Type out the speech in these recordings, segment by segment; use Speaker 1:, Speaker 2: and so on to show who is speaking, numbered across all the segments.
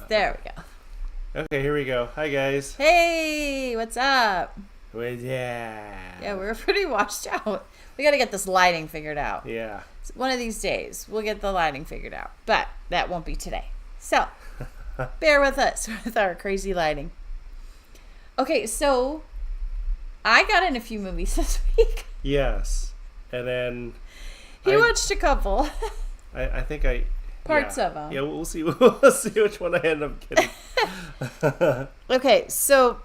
Speaker 1: There we go.
Speaker 2: Okay, here we go. Hi, guys.
Speaker 1: Hey, what's up?
Speaker 2: Well, yeah.
Speaker 1: Yeah, we're pretty washed out. We got to get this lighting figured out.
Speaker 2: Yeah.
Speaker 1: One of these days, we'll get the lighting figured out. But that won't be today. So, bear with us with our crazy lighting. Okay, so I got in a few movies this week.
Speaker 2: Yes. And then...
Speaker 1: He watched a couple.
Speaker 2: I think I...
Speaker 1: Parts of them.
Speaker 2: Yeah, we'll see. We'll see which one I end up getting.
Speaker 1: Okay, so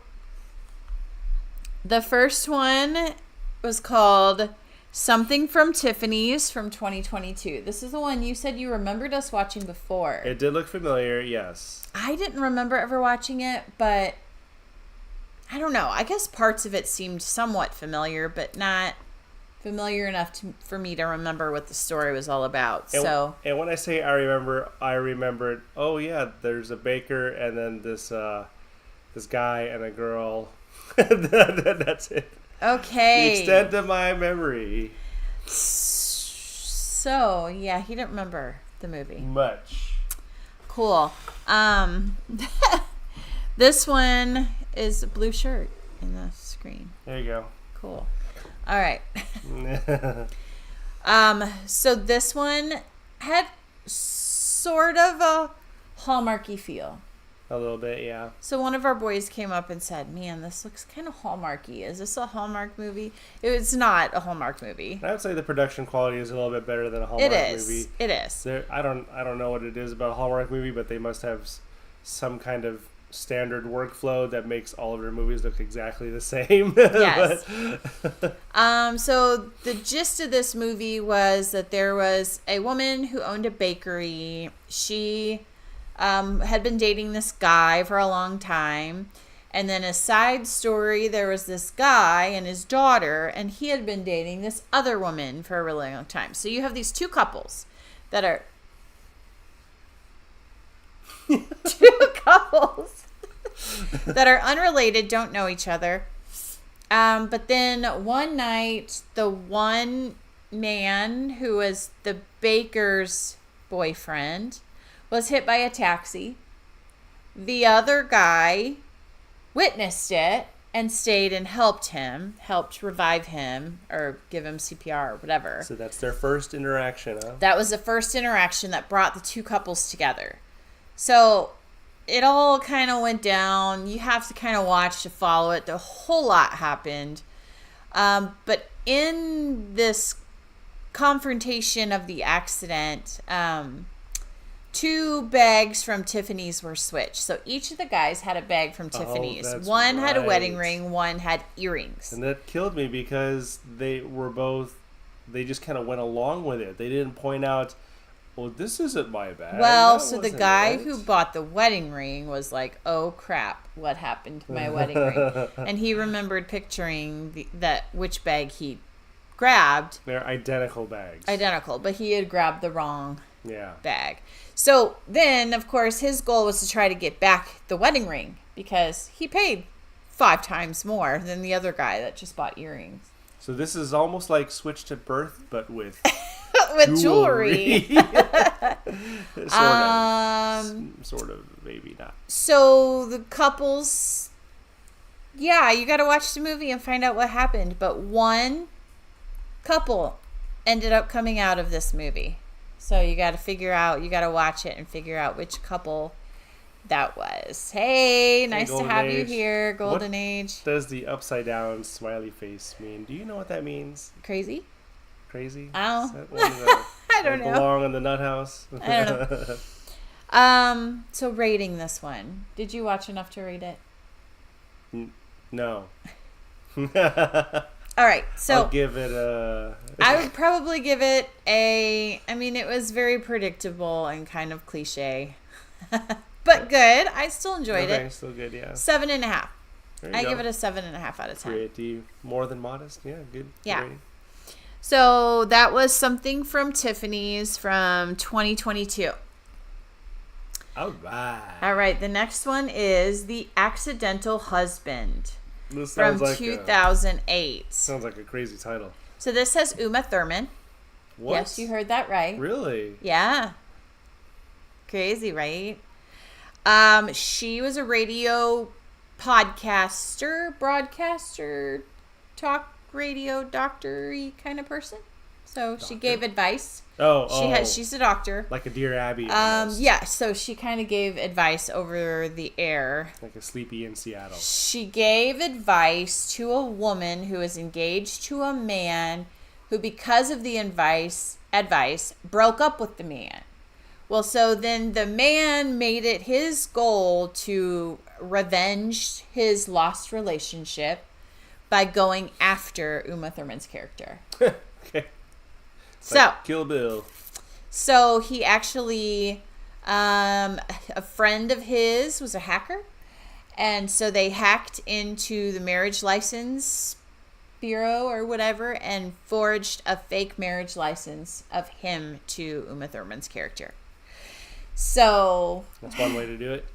Speaker 1: the first one was called Something from Tiffany's from 2022. This is the one you said you remembered us watching before.
Speaker 2: It did look familiar, yes.
Speaker 1: I didn't remember ever watching it, but I don't know. I guess parts of it seemed somewhat familiar, but not familiar enough for me to remember what the story was all about.
Speaker 2: And when I say I remembered, oh yeah, there's a baker and then this guy and a girl. That's it.
Speaker 1: Okay.
Speaker 2: The extent of my memory.
Speaker 1: So, yeah, he didn't remember the movie.
Speaker 2: Much.
Speaker 1: Cool. This one is a blue shirt in the screen.
Speaker 2: There you go.
Speaker 1: Cool. All right. So this one had sort of a Hallmarky feel.
Speaker 2: A little bit, yeah.
Speaker 1: So one of our boys came up and said, "Man, this looks kind of Hallmarky. Is this a Hallmark movie?" It's not a Hallmark movie.
Speaker 2: I would say the production quality is a little bit better than a Hallmark movie.
Speaker 1: It is.
Speaker 2: I don't know what it is about a Hallmark movie, but they must have some kind of standard workflow that makes all of their movies look exactly the same.
Speaker 1: Yes. So the gist of this movie was that there was a woman who owned a bakery. She had been dating this guy for a long time. And then a side story, there was this guy and his daughter, and he had been dating this other woman for a really long time. So you have these two couples that are... that are unrelated, don't know each other. But then one night, the one man who was the baker's boyfriend was hit by a taxi. The other guy witnessed it and stayed and helped revive him or give him CPR or whatever.
Speaker 2: So that's their first interaction, huh?
Speaker 1: That was the first interaction that brought the two couples together. So it all kind of went down. You have to kind of watch to follow it. The whole lot happened. But in this confrontation of the accident, two bags from Tiffany's were switched. So each of the guys had a bag from Tiffany's. One had a wedding ring, one had earrings.
Speaker 2: And that killed me because they just kind of went along with it. They didn't point out, well, this isn't my bag.
Speaker 1: Well, so the guy who bought the wedding ring was like, oh, crap, what happened to my wedding ring? And he remembered picturing which bag he grabbed.
Speaker 2: They're identical bags.
Speaker 1: Identical, but he had grabbed the wrong bag. So then, of course, his goal was to try to get back the wedding ring because he paid 5 times more than the other guy that just bought earrings.
Speaker 2: So this is almost like Switch to Birth, but with...
Speaker 1: with jewelry.
Speaker 2: Sort of, maybe not.
Speaker 1: So the couples, you got to watch the movie and find out what happened. But one couple ended up coming out of this movie. So you got to watch it and figure out which couple that was. Hey, nice to have you here, Golden Age.
Speaker 2: What does the upside down smiley face mean? Do you know what that means?
Speaker 1: Crazy?
Speaker 2: Crazy?
Speaker 1: Oh.
Speaker 2: I don't know. Belong in the nut house?
Speaker 1: I don't know. So rating this one. Did you watch enough to rate it?
Speaker 2: No.
Speaker 1: All right. So
Speaker 2: I'll give it a...
Speaker 1: I would probably give it it was very predictable and kind of cliche. But good. I still enjoyed it.
Speaker 2: Okay, still good, yeah.
Speaker 1: 7.5. I
Speaker 2: go.
Speaker 1: give it a 7.5 out of 10.
Speaker 2: Pretty more than modest. Yeah, good.
Speaker 1: Yeah.
Speaker 2: Rating.
Speaker 1: So that was Something from Tiffany's from 2022.
Speaker 2: All right.
Speaker 1: All right. The next one is The Accidental Husband
Speaker 2: This
Speaker 1: from
Speaker 2: sounds like
Speaker 1: 2008.
Speaker 2: Sounds like a crazy title.
Speaker 1: So this has Uma Thurman.
Speaker 2: What?
Speaker 1: Yes, you heard that right.
Speaker 2: Really?
Speaker 1: Yeah. Crazy, right? She was a radio broadcaster, talk radio doctor-y kind of person. So she gave advice. She's a doctor.
Speaker 2: Like a Dear Abby. Almost.
Speaker 1: Yeah, so she kind of gave advice over the air.
Speaker 2: Like a Sleepy in Seattle.
Speaker 1: She gave advice to a woman who was engaged to a man who, because of the advice, broke up with the man. Well, so then the man made it his goal to revenge his lost relationship by going after Uma Thurman's character.
Speaker 2: Okay. Like Kill Bill.
Speaker 1: So he actually, a friend of his was a hacker. And so they hacked into the marriage license bureau or whatever and forged a fake marriage license of him to Uma Thurman's character. So
Speaker 2: that's one way to do it.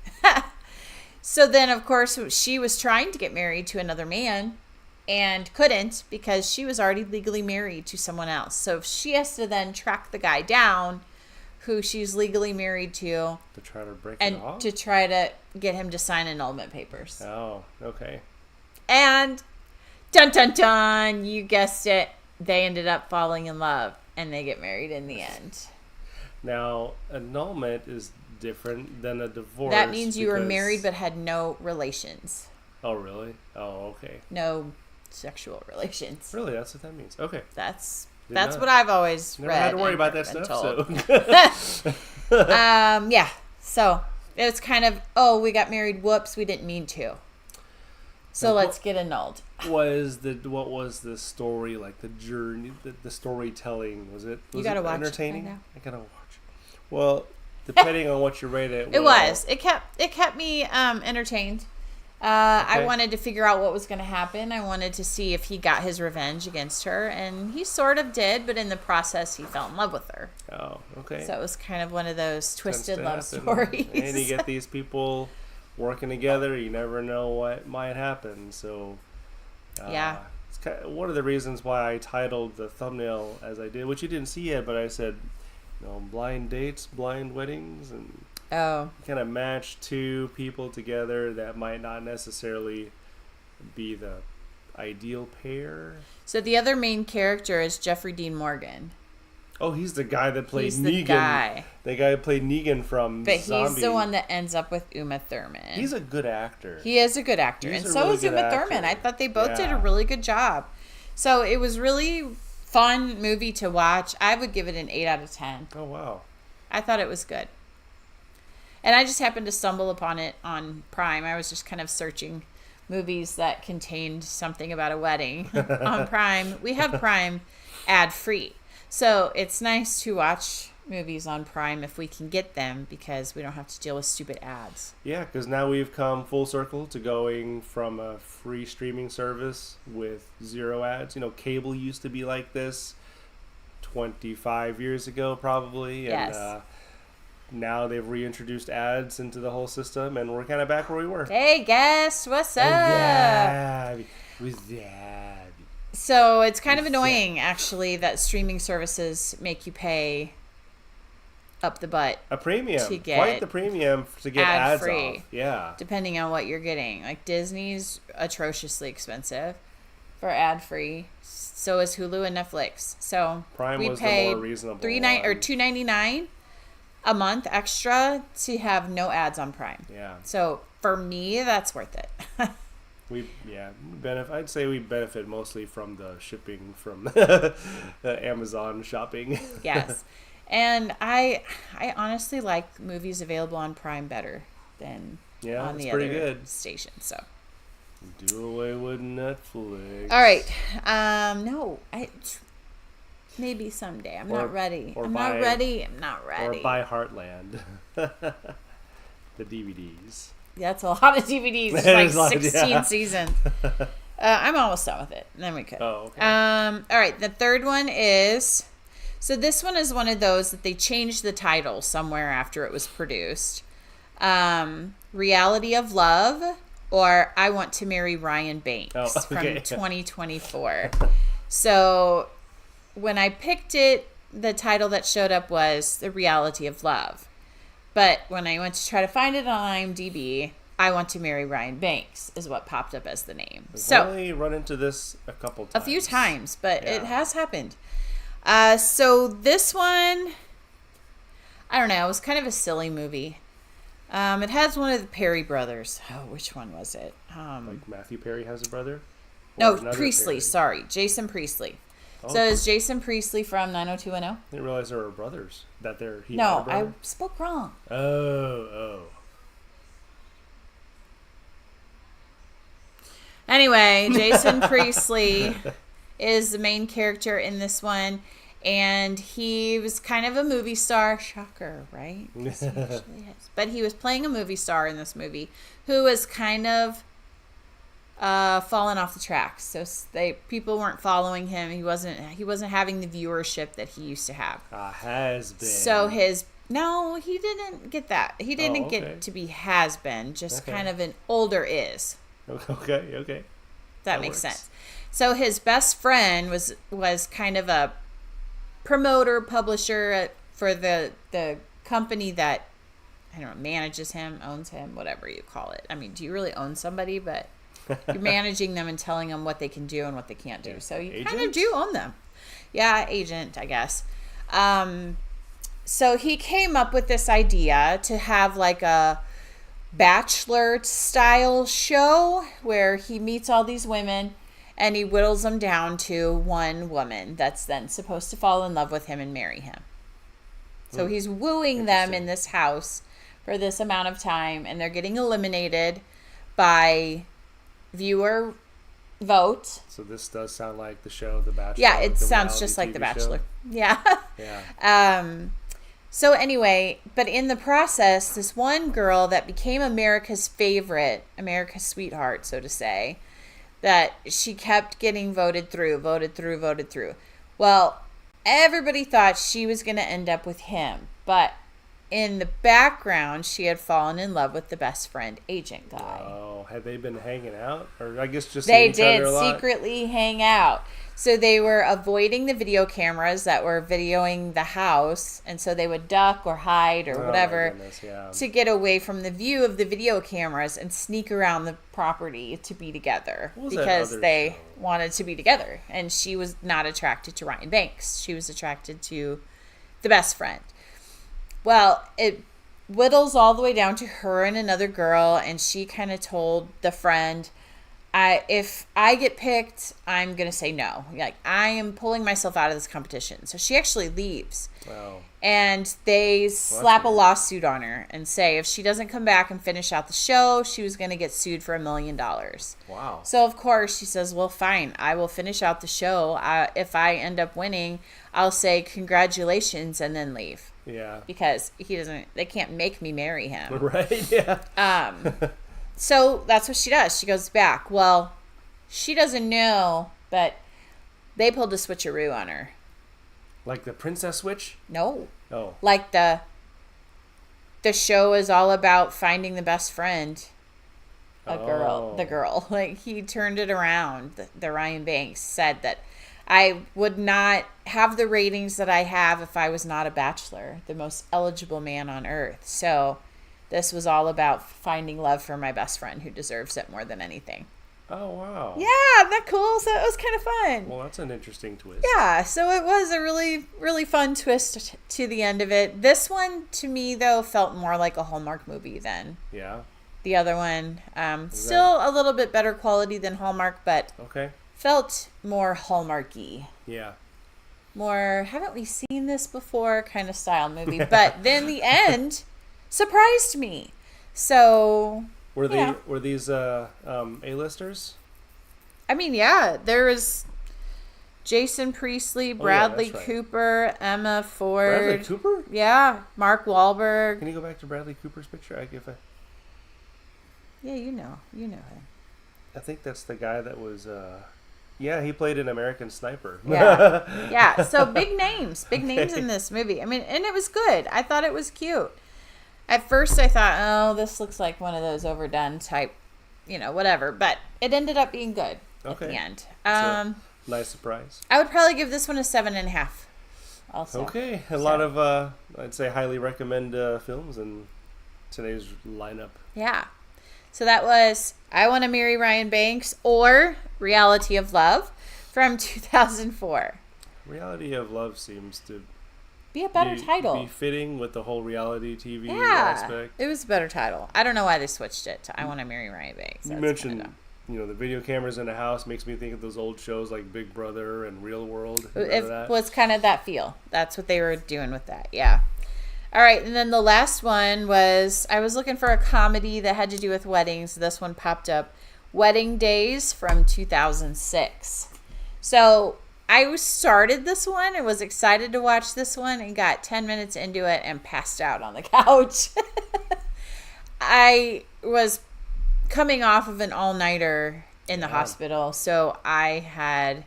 Speaker 1: So then, of course, she was trying to get married to another man and couldn't because she was already legally married to someone else. So she has to then track the guy down who she's legally married to
Speaker 2: try to break it off?
Speaker 1: And to try to get him to sign annulment papers.
Speaker 2: Oh, okay.
Speaker 1: And dun dun dun, you guessed it, they ended up falling in love and they get married in the end.
Speaker 2: Now, annulment is different than a divorce.
Speaker 1: That means you were married but had no relations.
Speaker 2: Oh, really? Oh, okay.
Speaker 1: No sexual relations.
Speaker 2: Really? That's what that means. Okay.
Speaker 1: That's what I've always read.
Speaker 2: Never had to worry about that stuff. So.
Speaker 1: Yeah. So it was kind of, we got married. Whoops, we didn't mean to. So let's get annulled.
Speaker 2: What was the story, like the journey, the storytelling? Was it entertaining? I gotta watch. Well, depending on what you rate it.
Speaker 1: It kept me entertained. Okay. I wanted to figure out what was going to happen. I wanted to see if he got his revenge against her, and he sort of did, but in the process, he fell in love with her.
Speaker 2: Oh, okay.
Speaker 1: So it was kind of one of those twisted love stories.
Speaker 2: And you get these people working together. You never know what might happen. So,
Speaker 1: yeah.
Speaker 2: It's kind of one of the reasons why I titled the thumbnail as I did, which you didn't see yet, but I said, blind dates, blind weddings, and kind of match two people together that might not necessarily be the ideal pair.
Speaker 1: So the other main character is Jeffrey Dean Morgan.
Speaker 2: Oh, he's the guy that played Negan.
Speaker 1: The guy who played
Speaker 2: Negan from Zombie.
Speaker 1: He's the one that ends up with Uma Thurman.
Speaker 2: He's a good actor.
Speaker 1: He is a good actor. And so is Uma Thurman. I thought they both did a really good job. So it was really fun movie to watch. I would give it an 8 out of 10.
Speaker 2: Oh, wow.
Speaker 1: I thought it was good. And I just happened to stumble upon it on Prime. I was just kind of searching movies that contained something about a wedding on Prime. We have Prime ad-free. So it's nice to watch movies on Prime if we can get them because we don't have to deal with stupid ads.
Speaker 2: Yeah, because now we've come full circle to going from a free streaming service with 0 ads. Cable used to be like this 25 years ago probably.
Speaker 1: Yes.
Speaker 2: And now they've reintroduced ads into the whole system and we're kind of back where we were.
Speaker 1: Hey, guess what's up?
Speaker 2: Yeah.
Speaker 1: So it's kind of annoying, actually, that streaming services make you pay up the butt.
Speaker 2: A premium.
Speaker 1: To get
Speaker 2: quite the premium to get ads
Speaker 1: free,
Speaker 2: off. Yeah.
Speaker 1: Depending on what you're getting. Like Disney's atrociously expensive for ad free. So is Hulu and Netflix. So
Speaker 2: Prime
Speaker 1: we
Speaker 2: was
Speaker 1: paid
Speaker 2: the more reasonable
Speaker 1: $2.99 a month extra to have no ads on Prime.
Speaker 2: Yeah.
Speaker 1: So for me, that's worth it.
Speaker 2: I'd say we benefit mostly from the shipping from Amazon shopping.
Speaker 1: Yes. And I honestly like movies available on Prime better than on the other good stations. So
Speaker 2: do away with Netflix.
Speaker 1: All right. Maybe someday. I'm not ready. I'm not ready.
Speaker 2: Or buy Heartland. The DVDs.
Speaker 1: That's a lot of DVDs. It's like 16 seasons. I'm almost done with it. And then we could.
Speaker 2: Oh, okay.
Speaker 1: All right. The third one is... So this one is one of those that they changed the title somewhere after it was produced. Reality of Love or I Want to Marry Ryan Banks from 2024. So when I picked it, the title that showed up was The Reality of Love. But when I went to try to find it on IMDb, I Want to Marry Ryan Banks is what popped up as the name.
Speaker 2: I've only run into this a couple times.
Speaker 1: A few times, but it has happened. So this one, I don't know. It was kind of a silly movie. It has one of the Perry brothers. Oh, which one was it?
Speaker 2: Like Matthew Perry has a brother?
Speaker 1: No, Priestley. Perry? Sorry, Jason Priestley. Oh. So is Jason Priestley from 90210?
Speaker 2: I didn't realize there were brothers.
Speaker 1: No, I spoke wrong.
Speaker 2: Oh.
Speaker 1: Anyway, Jason Priestley is the main character in this one, and he was kind of a movie star. Shocker, right? But he was playing a movie star in this movie who was kind of fallen off the tracks. So people weren't following him. He wasn't having the viewership that he used to have.
Speaker 2: Has been.
Speaker 1: So no, he didn't get that. He didn't get to be has been. Just kind of an older is.
Speaker 2: Okay.
Speaker 1: That makes sense. So his best friend was kind of a promoter, publisher for the company that, I don't know, manages him, owns him, whatever you call it. I mean, do you really own somebody? But you're managing them and telling them what they can do and what they can't do. So you kind of do own them. Yeah, agent, I guess. So he came up with this idea to have like a Bachelor style show where he meets all these women and he whittles them down to one woman that's then supposed to fall in love with him and marry him. So he's wooing them in this house for this amount of time, and they're getting eliminated by viewer vote.
Speaker 2: So this does sound like the show The Bachelor.
Speaker 1: Yeah, it sounds just like The Bachelor. Yeah. So anyway, but in the process, this one girl that became America's favorite, America's sweetheart, so to say, that she kept getting voted through. Well, everybody thought she was going to end up with him, but in the background, she had fallen in love with the best friend agent guy.
Speaker 2: Oh, had they been hanging out? Or I guess just
Speaker 1: they did secretly hang out. So they were avoiding the video cameras that were videoing the house, and so they would duck or hide or whatever to get away from the view of the video cameras and sneak around the property to be together because they wanted to be together. And she was not attracted to Ryan Banks. She was attracted to the best friend. Well, it whittles all the way down to her and another girl, and she kind of told the friend, if I get picked, I'm going to say no. Like, I am pulling myself out of this competition. So she actually leaves.
Speaker 2: Wow.
Speaker 1: And they slap a lawsuit on her and say if she doesn't come back and finish out the show, she was going to get sued for $1 million.
Speaker 2: Wow.
Speaker 1: So, of course, she says, well, fine, I will finish out the show. If I end up winning, I'll say congratulations and then leave.
Speaker 2: Yeah.
Speaker 1: Because they can't make me marry him.
Speaker 2: Right, yeah.
Speaker 1: So that's what she does. She goes back. Well, she doesn't know, but they pulled a switcheroo on her.
Speaker 2: Like the princess switch?
Speaker 1: No.
Speaker 2: Oh.
Speaker 1: Like the show is all about finding the best friend. The girl. Like, he turned it around. The Ryan Banks said that I would not have the ratings that I have if I was not a bachelor, the most eligible man on earth. So this was all about finding love for my best friend who deserves it more than anything.
Speaker 2: Oh, wow.
Speaker 1: Yeah, isn't that cool? So it was kind of fun.
Speaker 2: Well, that's an interesting twist.
Speaker 1: Yeah, so it was a really, really fun twist to the end of it. This one, to me, though, felt more like a Hallmark movie than the other one. Still a little bit better quality than Hallmark, but felt more Hallmarky.
Speaker 2: Yeah.
Speaker 1: More, haven't we seen this before kind of style movie. But then the end surprised me. So
Speaker 2: were these A-listers?
Speaker 1: I mean, yeah, there was Jason Priestley, Bradley Cooper, Emma Ford.
Speaker 2: Bradley Cooper?
Speaker 1: Yeah, Mark Wahlberg.
Speaker 2: Can you go back to Bradley Cooper's picture?
Speaker 1: Yeah, you know him.
Speaker 2: I think that's the guy that was he played an American Sniper.
Speaker 1: Yeah. Yeah, so big names in this movie. I mean, and it was good. I thought it was cute. At first I thought, oh, this looks like one of those overdone type, whatever. But it ended up being good at the end.
Speaker 2: So, nice surprise.
Speaker 1: I would probably give this one a 7.5. also.
Speaker 2: Okay, a lot of I'd say highly recommend films in today's lineup.
Speaker 1: Yeah. So that was I Want to Marry Ryan Banks or Reality of Love from 2004.
Speaker 2: Reality of Love seems to
Speaker 1: be a better title.
Speaker 2: Be fitting with the whole reality TV aspect.
Speaker 1: It was a better title. I don't know why they switched it to I Want to Marry Ryan Banks.
Speaker 2: You mentioned, the video cameras in the house makes me think of those old shows like Big Brother and Real World.
Speaker 1: It was kind of that feel. That's what they were doing with that. Yeah. All right. And then the last one was, I was looking for a comedy that had to do with weddings. This one popped up. Wedding Days from 2006. So I started this one and was excited to watch this one and got 10 minutes into it and passed out on the couch. I was coming off of an all-nighter in the hospital, so I had...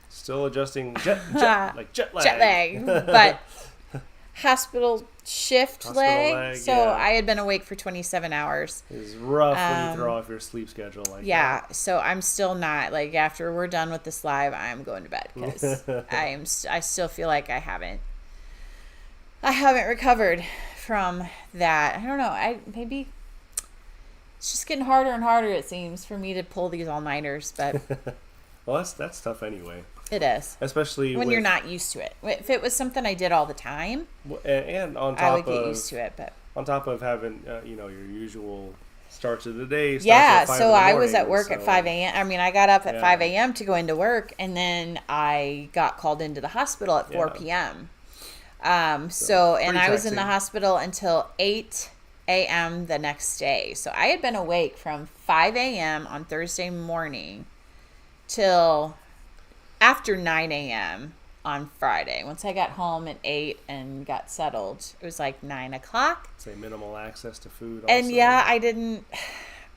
Speaker 2: Still adjusting jet lag.
Speaker 1: Jet lag, but hospital shift lag. So I had been awake for 27 hours.
Speaker 2: It's rough when you throw off your sleep schedule like that.
Speaker 1: Yeah, so I'm still not, after we're done with this live, I'm going to bed because I still feel like I haven't recovered from that. I don't know. Maybe it's just getting harder and harder, it seems, for me to pull these all-nighters, but...
Speaker 2: Well, that's tough anyway.
Speaker 1: It is.
Speaker 2: Especially
Speaker 1: when you're not used to it. If it was something I did all the time,
Speaker 2: and on top
Speaker 1: I would get used to it. But
Speaker 2: on top of having, your usual starts of the day.
Speaker 1: Yeah, so I was at work at 5 a.m. I mean, I got up at 5 a.m. to go into work, and then I got called into the hospital at 4 p.m. So I was in the hospital until 8 a.m. the next day. So I had been awake from 5 a.m. on Thursday morning till after 9 a.m. on Friday. Once I got home at 8 and got settled, it was like 9 o'clock.
Speaker 2: Say minimal access to food.
Speaker 1: Also. And I didn't.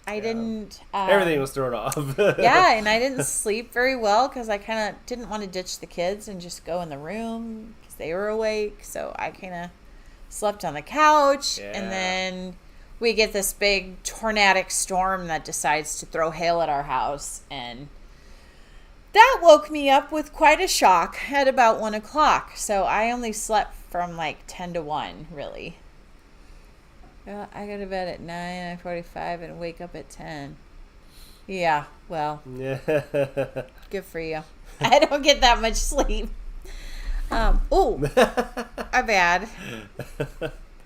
Speaker 2: Everything was thrown off.
Speaker 1: Yeah, and I didn't sleep very well because I kind of didn't want to ditch the kids and just go in the room because they were awake. So I kind of slept on the couch, and then we get this big tornadic storm that decides to throw hail at our house, and that woke me up with quite a shock at about 1 o'clock. So I only slept from 10 to 1, really. I go to bed at 9:45 and wake up at 10. Yeah, well. Yeah. Good for you. I don't get that much sleep. My bad.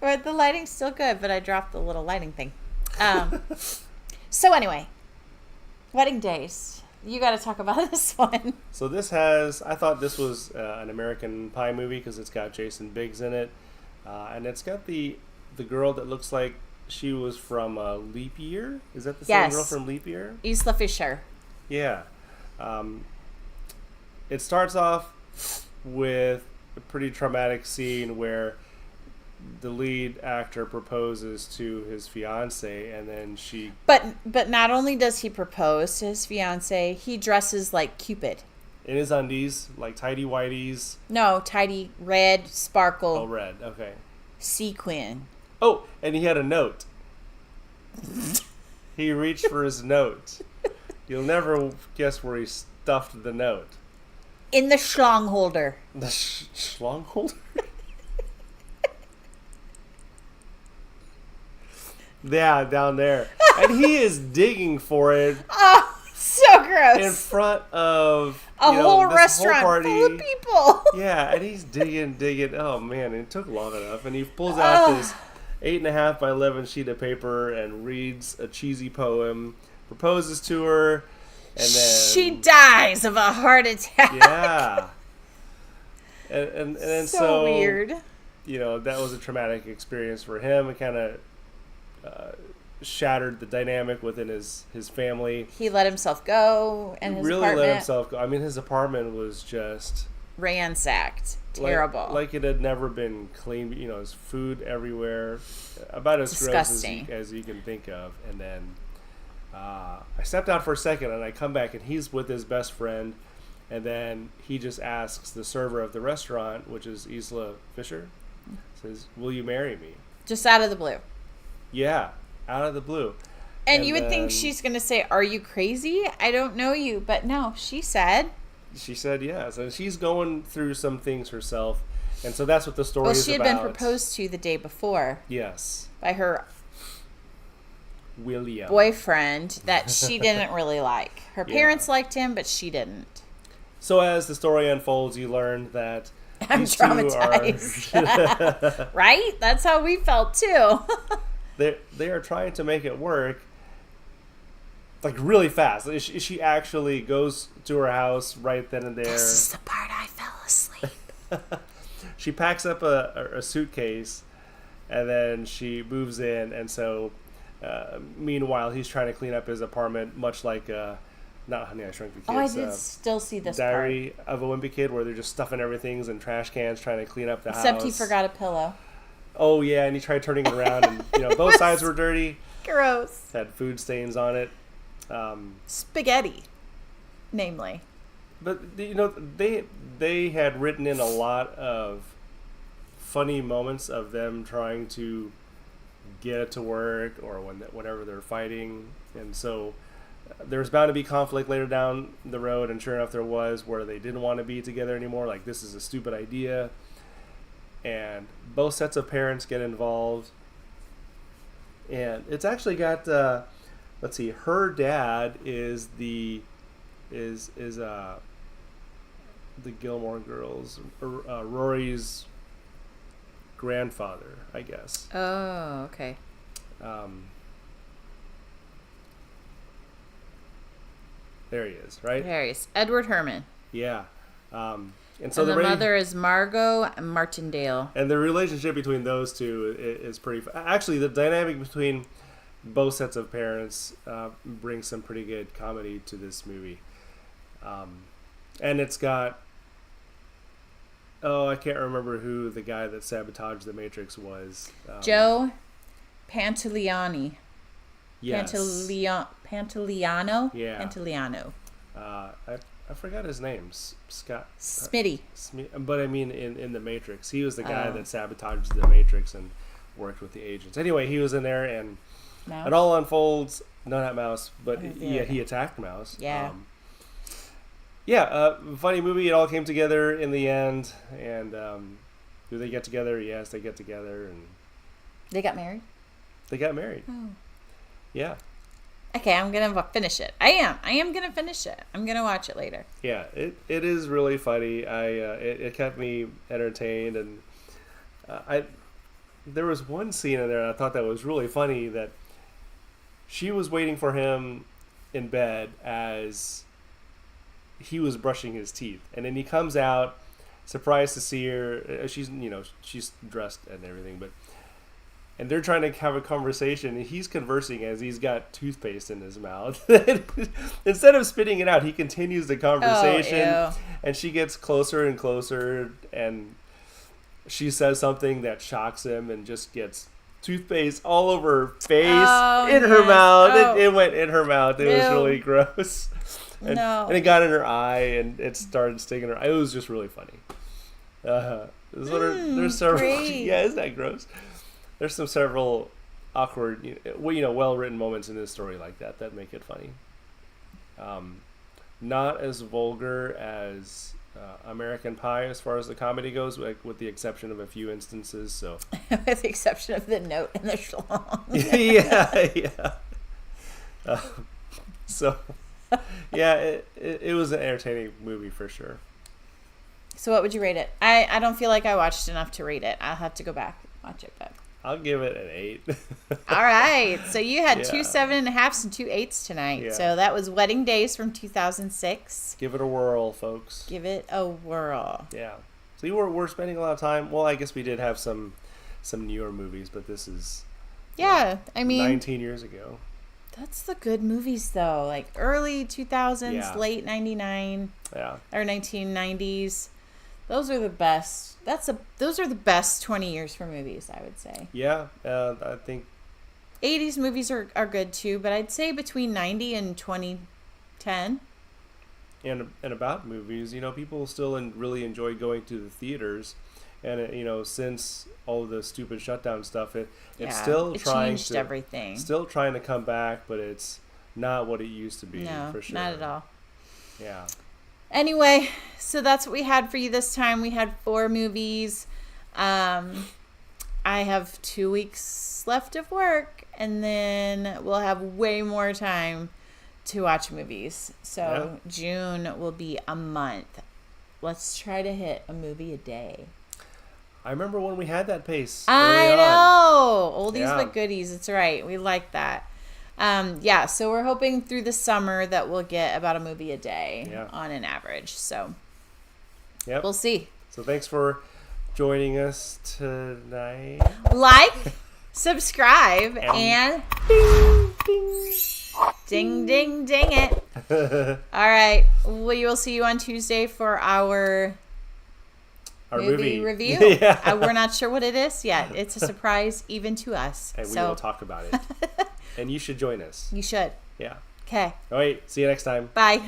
Speaker 1: But the lighting's still good, but I dropped the little lighting thing. So anyway, Wedding Days. You got to talk about this one.
Speaker 2: So I thought this was an American Pie movie because it's got Jason Biggs in it. And it's got the girl that looks like she was from Leap Year. Is that the same girl from Leap Year?
Speaker 1: Isla Fisher.
Speaker 2: Yeah. It starts off with a pretty traumatic scene where the lead actor proposes to his fiance, and then she...
Speaker 1: But not only does he propose to his fiance, he dresses like Cupid.
Speaker 2: In his undies, like tidy whities.
Speaker 1: No, tidy red, sparkle.
Speaker 2: Oh, red, okay.
Speaker 1: Sequin.
Speaker 2: Oh, and he had a note. He reached for his note. You'll never guess where he stuffed the note.
Speaker 1: In the schlong holder.
Speaker 2: The schlong holder? Yeah, down there. And he is digging for it.
Speaker 1: Oh, so gross.
Speaker 2: In front of
Speaker 1: a whole restaurant full of people.
Speaker 2: Yeah, and he's digging. Oh, man, it took long enough. And he pulls out this 8.5 by 11 sheet of paper and reads a cheesy poem, proposes to her, and then...
Speaker 1: She dies of a heart attack.
Speaker 2: Yeah. And then so
Speaker 1: weird.
Speaker 2: That was a traumatic experience for him. It kind of... shattered the dynamic within his family.
Speaker 1: He let himself go, and his apartment...
Speaker 2: let himself go. I mean, his apartment was just...
Speaker 1: ransacked. Terrible.
Speaker 2: Like it had never been cleaned. His food everywhere. About as
Speaker 1: disgusting.
Speaker 2: Gross as you can think of. And then I stepped out for a second, and I come back, and he's with his best friend. And then he just asks the server of the restaurant, which is Isla Fisher, says, "Will you marry me?"
Speaker 1: Just out of the blue.
Speaker 2: Yeah, out of the blue.
Speaker 1: And you would think she's going to say, "Are you crazy? I don't know you." But no, she said
Speaker 2: yes. And she's going through some things herself. And so that's what the story is about.
Speaker 1: Well, she had been proposed to the day before.
Speaker 2: Yes.
Speaker 1: By her
Speaker 2: William.
Speaker 1: boyfriend that she didn't really like. Her parents liked him, but she didn't.
Speaker 2: So as the story unfolds, you learn that
Speaker 1: I'm traumatized. Right? That's how we felt too.
Speaker 2: They are trying to make it work, like really fast. She actually goes to her house right then and there.
Speaker 1: This is the part I fell asleep.
Speaker 2: She packs up a suitcase, and then she moves in. And so, meanwhile, he's trying to clean up his apartment, much like not Honey, I Shrunk the Kids.
Speaker 1: Oh, I did still see this
Speaker 2: Diary of a Wimpy Kid, where they're just stuffing everything in trash cans, trying to clean up the house.
Speaker 1: Except he forgot a pillow.
Speaker 2: Oh yeah, and he tried turning it around, and both sides were dirty.
Speaker 1: Gross.
Speaker 2: Had food stains on it.
Speaker 1: Spaghetti, namely.
Speaker 2: But they had written in a lot of funny moments of them trying to get it to work, or whenever they're fighting, and so there was bound to be conflict later down the road, and sure enough there was, where they didn't want to be together anymore. Like, this is a stupid idea, and both sets of parents get involved, and it's actually got let's see, her dad is the Gilmore Girls, Rory's grandfather, I guess.
Speaker 1: Oh, okay.
Speaker 2: There he is, right?
Speaker 1: There he is. Edward Herman.
Speaker 2: Yeah. And so
Speaker 1: the mother is Margot Martindale.
Speaker 2: And the relationship between those two is pretty... Actually, the dynamic between both sets of parents brings some pretty good comedy to this movie. And it's got... Oh, I can't remember who the guy that sabotaged the Matrix was.
Speaker 1: Joe Pantoliano.
Speaker 2: Yes.
Speaker 1: Pantoliano?
Speaker 2: Yeah.
Speaker 1: Pantoliano.
Speaker 2: I forgot his name. Scott.
Speaker 1: Smitty.
Speaker 2: But I mean, in the Matrix, he was the guy that sabotaged the Matrix and worked with the agents. Anyway, he was in there, and it all unfolds. No, not Mouse, but he attacked Mouse.
Speaker 1: Yeah.
Speaker 2: Funny movie. It all came together in the end, and do they get together? Yes, they get together, and
Speaker 1: they got married.
Speaker 2: They got married.
Speaker 1: Oh.
Speaker 2: Yeah.
Speaker 1: Okay, I'm gonna finish it. I am gonna finish it. I'm gonna watch it later.
Speaker 2: Yeah, it is really funny. It kept me entertained, and there was one scene in there, and I thought that was really funny, that she was waiting for him in bed as he was brushing his teeth, and then he comes out, surprised to see her. She's dressed and everything, and they're trying to have a conversation, and he's conversing as he's got toothpaste in his mouth. Instead of spitting it out, he continues the conversation, and she gets closer and closer, and she says something that shocks him, and just gets toothpaste all over her face, in her mouth. It went in her mouth. It was really gross. And it got in her eye, and it started stinging her eye. It was just really funny. There's several. Yeah, isn't that gross? There's several awkward, well-written moments in this story like that make it funny. Not as vulgar as American Pie as far as the comedy goes, with the exception of a few instances. So,
Speaker 1: with the exception of the note in the schlong.
Speaker 2: Yeah. It was an entertaining movie for sure.
Speaker 1: So what would you rate it? I don't feel like I watched enough to rate it. I'll have to go back watch it back.
Speaker 2: I'll give it an 8.
Speaker 1: All right. So you had 2 7.5s and 2 8s tonight. Yeah. So that was Wedding Days from 2006.
Speaker 2: Give it a whirl, folks.
Speaker 1: Give it a whirl.
Speaker 2: Yeah. So we're spending a lot of time. Well, I guess we did have some newer movies, but this is 19 years ago.
Speaker 1: That's the good movies though. Like early 2000s, late 99.
Speaker 2: Yeah.
Speaker 1: Or 1990s. Those are the best. Those are the best 20 years for movies, I would say.
Speaker 2: Yeah, I think
Speaker 1: 80s movies are good too, but I'd say between 90 and 2010.
Speaker 2: And about movies, people still really enjoy going to the theaters, and since all the stupid shutdown stuff, it's still
Speaker 1: changed everything.
Speaker 2: Still trying to come back, but it's not what it used to be.
Speaker 1: No,
Speaker 2: for sure.
Speaker 1: not at all.
Speaker 2: Yeah.
Speaker 1: Anyway, so that's what we had for you this time. We had 4 movies. I have 2 weeks left of work, and then we'll have way more time to watch movies. So June will be a month. Let's try to hit a movie a day.
Speaker 2: I remember when we had that pace.
Speaker 1: I know. Oldies but goodies. It's right. We like that. So we're hoping through the summer that we'll get about a movie a day on an average. So we'll see.
Speaker 2: So thanks for joining us tonight.
Speaker 1: Like, subscribe, and ding, ding, ding it. All right. We will see you on Tuesday for our movie review. We're not sure what it is yet. It's a surprise even to us.
Speaker 2: And we will talk about it. And you should join us.
Speaker 1: You should.
Speaker 2: Yeah.
Speaker 1: Okay.
Speaker 2: All right. See you next time.
Speaker 1: Bye.